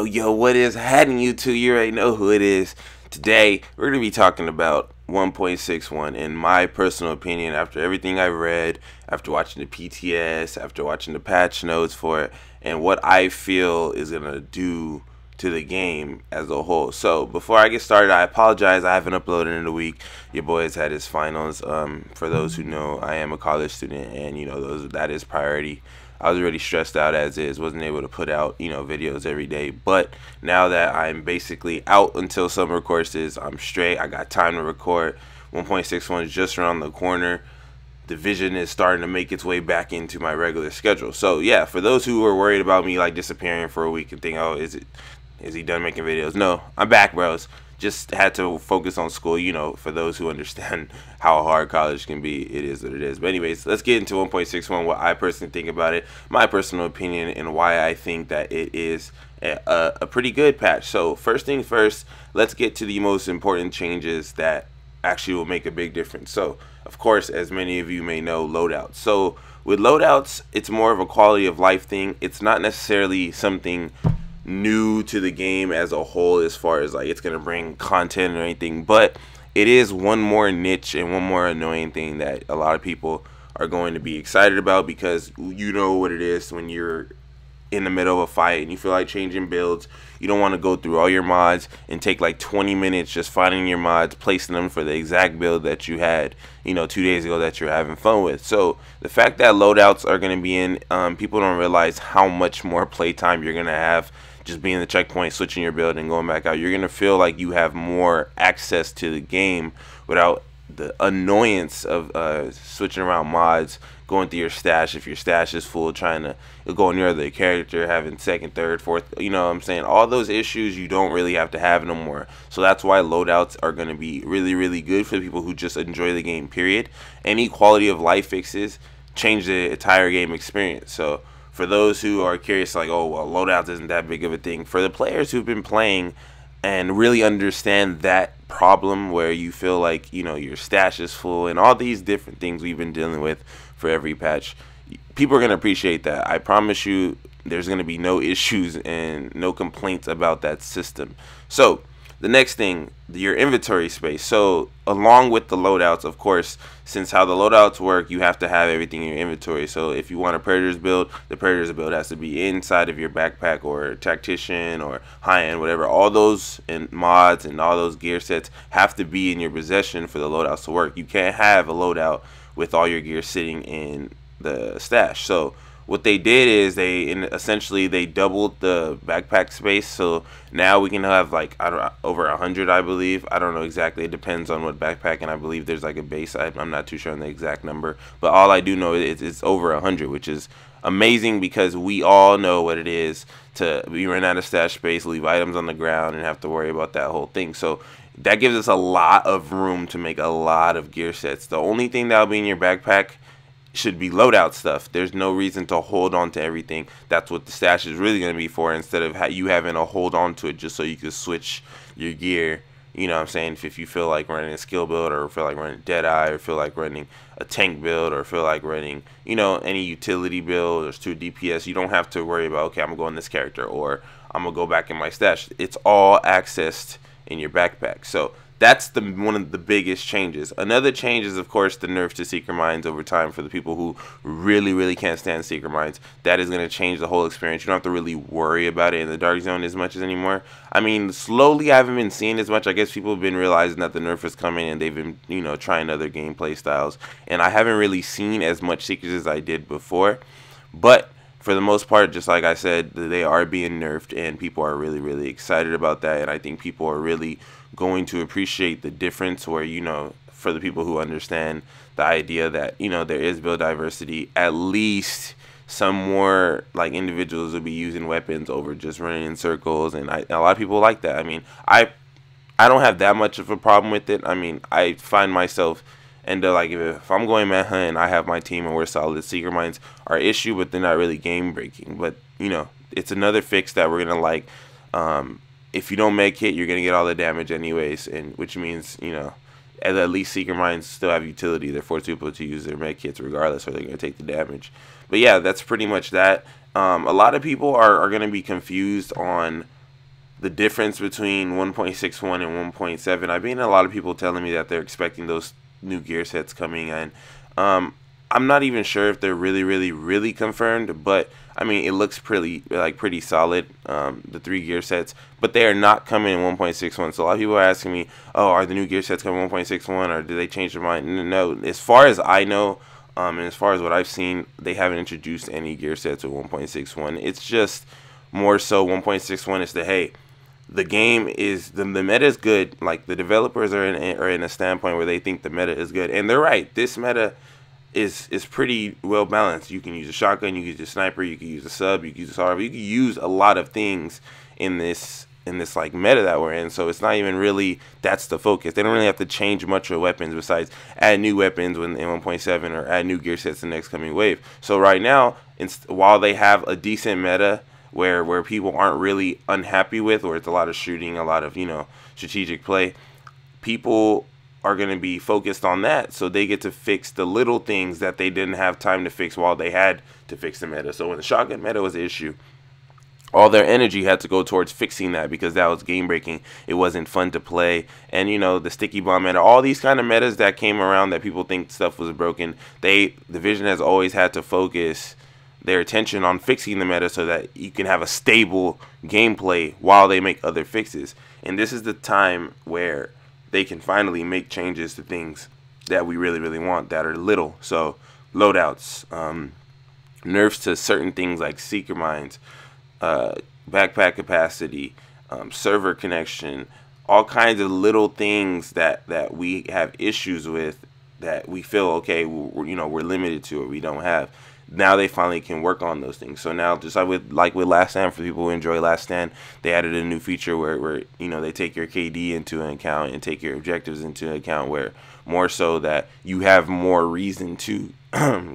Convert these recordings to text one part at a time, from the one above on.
Yo, what is happening, YouTube? You already know who it is. Today, we're going to be talking about 1.61. In my personal opinion, after everything I read, after watching the PTS, after watching the patch notes for it, and what I feel is going to do to the game as a whole. So, before I get started, I apologize. I haven't uploaded in a week. Your boy has had his finals. For those who know, I am a college student, and, that is priority. I was already stressed out as is, wasn't able to put out, videos every day. But now that I'm basically out until summer courses, I'm straight. I got time to record. 1.61 is just around the corner. Division is starting to make its way back into my regular schedule. So yeah, for those who were worried about me like disappearing for a week and think, oh, is he done making videos? No, I'm back, bros. Just had to focus on school, for those who understand how hard college can be, it is what it is. But anyways, let's get into 1.61, what I personally think about it, my personal opinion, and why I think that it is a pretty good patch. So first things first, let's get to the most important changes that actually will make a big difference. So, of course, as many of you may know, loadouts. So with loadouts, it's more of a quality of life thing. It's not necessarily something new to the game as a whole, as far as like it's gonna bring content or anything, but it is one more niche and one more annoying thing that a lot of people are going to be excited about, because you know what it is when you're in the middle of a fight and you feel like changing builds. You don't want to go through all your mods and take like 20 minutes just finding your mods, placing them for the exact build that you had 2 days ago that you're having fun with. So the fact that loadouts are going to be in, people don't realize how much more playtime you're going to have just being the checkpoint, switching your build and going back out. You're going to feel like you have more access to the game without the annoyance of switching around mods, going through your stash if your stash is full, trying to go near the character, having second, third, fourth, you know what I'm saying? All those issues you don't really have to have no more. So that's why loadouts are going to be really, really good for the people who just enjoy the game, period. Any quality of life fixes change the entire game experience. So for those who are curious, like, oh, well, loadouts isn't that big of a thing, for the players who've been playing and really understand that problem where you feel like, your stash is full and all these different things we've been dealing with for every patch, people are going to appreciate that. I promise you there's going to be no issues and no complaints about that system. So the next thing, your inventory space. So along with the loadouts, of course, since how the loadouts work, you have to have everything in your inventory. So if you want a Predator's build, the Predator's build has to be inside of your backpack or Tactician or high-end, whatever. All those and mods and all those gear sets have to be in your possession for the loadouts to work. You can't have a loadout with all your gear sitting in the stash. So what they did is essentially they doubled the backpack space. So now we can have like over 100, I believe. I don't know exactly. It depends on what backpack, and I believe there's like a base. I'm not too sure on the exact number, but all I do know is it's over 100, which is amazing, because we all know what it is to be run out of stash space, leave items on the ground, and have to worry about that whole thing. So that gives us a lot of room to make a lot of gear sets. The only thing that'll be in your backpack should be loadout stuff. There's no reason to hold on to everything. That's what the stash is really going to be for, instead of you having to hold on to it just so you can switch your gear. You know what I'm saying? If you feel like running a skill build, or feel like running Deadeye, or feel like running a tank build, or feel like running, any utility build, or 2 DPS, you don't have to worry about, okay, I'm going to go on this character, or I'm going to go back in my stash. It's all accessed in your backpack. So that's one of the biggest changes. Another change is, of course, the nerf to Secret Mines over time for the people who really, really can't stand Secret Mines. That is going to change the whole experience. You don't have to really worry about it in the Dark Zone as much as anymore. I mean, slowly I haven't been seeing as much. I guess people have been realizing that the nerf is coming, and they've been, trying other gameplay styles. And I haven't really seen as much Secrets as I did before. But for the most part, just like I said, they are being nerfed, and people are really, really excited about that. And I think people are really going to appreciate the difference where, for the people who understand the idea that, there is build diversity, at least some more like individuals will be using weapons over just running in circles. And a lot of people like that. I mean, I don't have that much of a problem with it. I mean, I find myself, and like if I'm going meta and I have my team and we're solid, Secret Mines are issue, but they're not really game breaking. But it's another fix that we're gonna like. If you don't make hit, you're gonna get all the damage anyways, and which means at least Secret Mines still have utility. They're forced people to use their med kits regardless, or they're gonna take the damage. But yeah, that's pretty much that. A lot of people are gonna be confused on the difference between 1.61 and 1.7. I've been a lot of people telling me that they're expecting those new gear sets coming in. I'm not even sure if they're really confirmed, but I mean it looks pretty solid. The 3 gear sets, but they are not coming in 1.61. So a lot of people are asking me, "Oh, are the new gear sets coming in 1.61, or do they change their mind?" No, as far as I know, and as far as what I've seen, they haven't introduced any gear sets with 1.61. It's just more so 1.61 is the game is the meta is good. Like the developers are in a standpoint where they think the meta is good, and they're right. This meta is pretty well balanced. You can use a shotgun, you can use a sniper, you can use a sub, you can use a SAR, you can use a lot of things in this like meta that we're in. So it's not even really that's the focus. They don't really have to change much of weapons besides add new weapons in 1.7 or add new gear sets in the next coming wave. So right now, while they have a decent meta where people aren't really unhappy with, or it's a lot of shooting, a lot of strategic play, people are going to be focused on that, so they get to fix the little things that they didn't have time to fix while they had to fix the meta. So when the shotgun meta was an issue, all their energy had to go towards fixing that because that was game breaking. It wasn't fun to play. And the sticky bomb meta, all these kind of metas that came around that people think stuff was broken, Division has always had to focus their attention on fixing the meta so that you can have a stable gameplay while they make other fixes. And this is the time where they can finally make changes to things that we really want that are little. So loadouts, nerfs to certain things like seeker mines, backpack capacity, server connection, all kinds of little things that we have issues with that we feel okay we're limited to or we don't have. Now they finally can work on those things. So now, just like with Last Stand, for people who enjoy Last Stand, they added a new feature where they take your KD into account and take your objectives into account, where more so that you have more reason to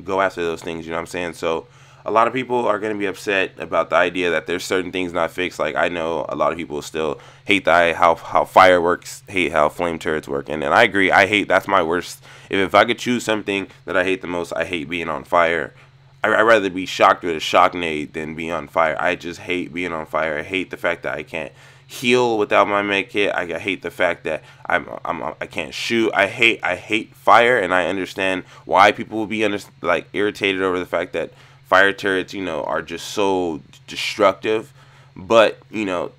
go after those things. You know what I'm saying? So a lot of people are going to be upset about the idea that there's certain things not fixed. Like I know a lot of people still hate how fire works, hate how flame turrets work, and I agree. That's my worst. If I could choose something that I hate the most, I hate being on fire. I'd rather be shocked with a shock nade than be on fire. I just hate being on fire. I hate the fact that I can't heal without my med kit. I hate the fact that I can't shoot. I hate fire, and I understand why people will be irritated over the fact that fire turrets are just so destructive. But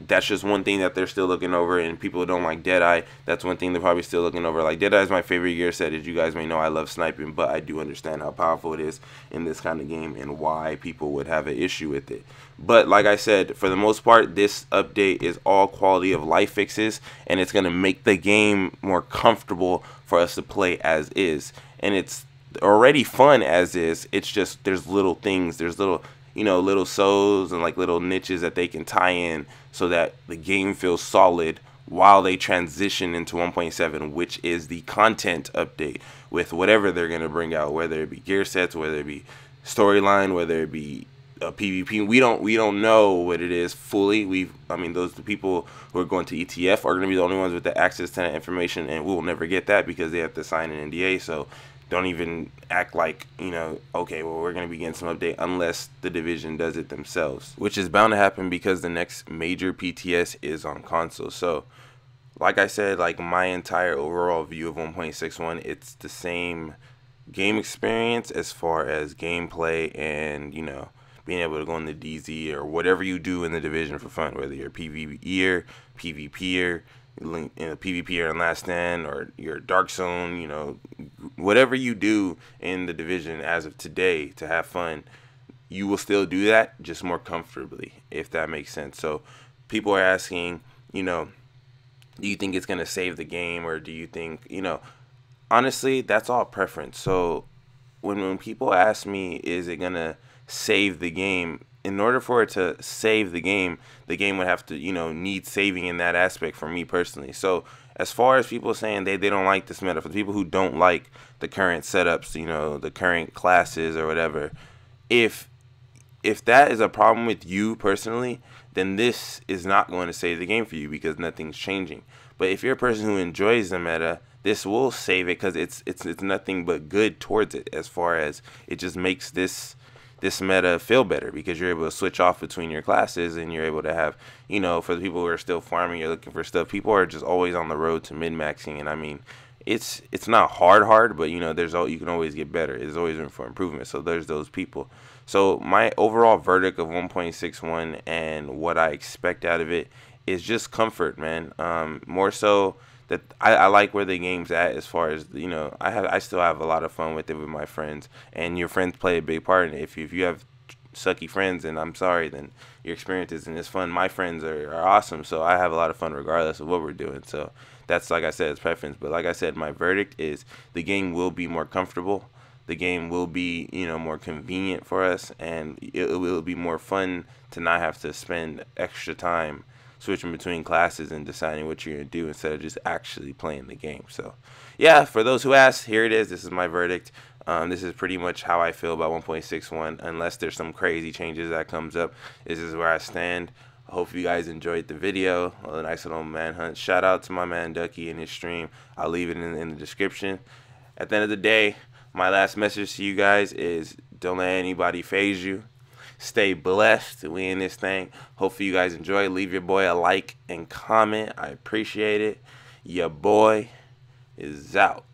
that's just one thing that they're still looking over, and people don't like Deadeye. That's one thing they're probably still looking over. Like Deadeye is my favorite gear set. As you guys may know, I love sniping, but I do understand how powerful it is in this kind of game and why people would have an issue with it. But like I said, for the most part, this update is all quality of life fixes, and it's gonna make the game more comfortable for us to play as is. And it's already fun as is. It's just there's little things, there's little sows and like little niches that they can tie in so that the game feels solid while they transition into 1.7, which is the content update with whatever they're going to bring out, whether it be gear sets, whether it be storyline, whether it be PvP. We don't know what it is fully. The people who are going to ETF are going to be the only ones with the access to that information, and we'll never get that because they have to sign an NDA. So don't even act like, okay, well, we're going to be getting some update unless the Division does it themselves, which is bound to happen because the next major PTS is on console. So, like I said, like my entire overall view of 1.61, it's the same game experience as far as gameplay and, being able to go in the DZ or whatever you do in the Division for fun, whether you're PvEer, PvPer, PvP in Last Stand, or your Dark Zone, whatever you do in the Division as of today to have fun, you will still do that, just more comfortably, if that makes sense. So people are asking, do you think it's going to save the game, or do you think, honestly, that's all preference. So when people ask me, is it going to save the game, in order for it to save the game would have to, need saving in that aspect for me personally. So as far as people saying they don't like this meta, for the people who don't like the current setups, the current classes or whatever, if that is a problem with you personally, then this is not going to save the game for you because nothing's changing. But if you're a person who enjoys the meta, this will save it because it's nothing but good towards it, as far as it just makes this this meta feel better because you're able to switch off between your classes, and you're able to have, for the people who are still farming, you're looking for stuff. People are just always on the road to min-maxing, and I mean, it's not hard, but you can always get better. There's always room for improvement. So there's those people. So my overall verdict of 1.61 and what I expect out of it is just comfort, man. More so that I like where the game's at, as far as I still have a lot of fun with it with my friends, and your friends play a big part in it. If you have sucky friends, and I'm sorry, then your experience isn't as fun. My friends are awesome, so I have a lot of fun regardless of what we're doing. So that's, like I said, it's preference. But like I said, my verdict is the game will be more comfortable. The game will be, more convenient for us, and it will be more fun to not have to spend extra time switching between classes and deciding what you're going to do instead of just actually playing the game. So, yeah, for those who asked, here it is. This is my verdict. This is pretty much how I feel about 1.61, unless there's some crazy changes that comes up. This is where I stand. I hope you guys enjoyed the video. A nice little manhunt. Shout out to my man Ducky in his stream. I'll leave it in the description. At the end of the day, my last message to you guys is don't let anybody phase you. Stay blessed. We in this thing. Hopefully you guys enjoy. Leave your boy a like and comment. I appreciate it. Your boy is out.